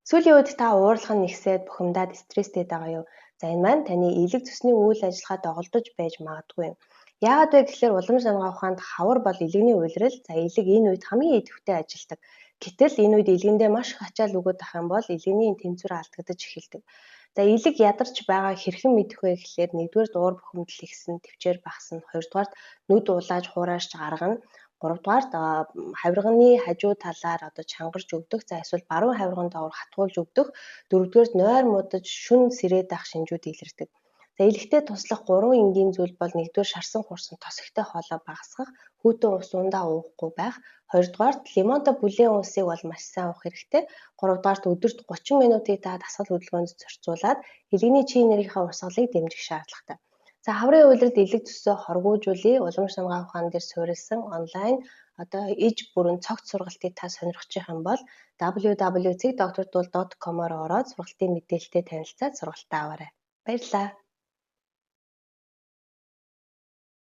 Сүүлийн үед та уурлах нь ихсээд бухимдаад стресстэй байгаа юу? За энэ маань таны элэг цусны үйл ажиллагаа доголдож байж магадгүй юм. Яагаад вэ гэхээр уламж намгаа ухаанд хавар бол элэгний улирал. За элэг энэ үед хамгийн идэвхтэй ажилдаг. Гэтэл энэ үед элгэндээ маш их ачаал өгöd ах юм бол элэгний тэнцвэр алдагдаж эхэлдэг. За элэг ядарч байгааг хэрхэн мэдэх вэ гэхээр нэгдүгээр дуур бухимдал ихсэн, төвчээр багасна, хоёрдугаар нүд улааж хуурайж гаргана. Гуравдугаар хавирганы хажуу талаар чангарч өгдөх, за эсвэл баруун хавирган доогуур хатгуулж өгдөх, дөрөвдүгээр нойр муудаж шүн сэрээд ах шинжүүд илэрдэг. За элэгтэй туслах 3 энгийн зүйл бол нэгдүгээр шарсан хурсан тос ихтэй хоолой багасгах, хүйтэн ус ундаа уухгүй байх, хоёрдугаар лимонтой бүлээн усыг бол маш сайн уух хэрэгтэй. Гуравдугаар өдөрт 30 минутыг та дасгал хөдөлгөөнд зорцуулаад элэгний чи энергийнхаа урсгалыг дэмжих шаардлагатай. За хаврын улиралд элэг цөсөө хоргоожуулъя. Уламж намгаа ухаан дээр суурилсан онлайн иж бүрэн цогц сургалтыг та сонирхчих юм бол www.doctordul.com-оор ороод сургалтын мэдээлэлтэй танилцаад сургалтаа аваарай. Баярлалаа.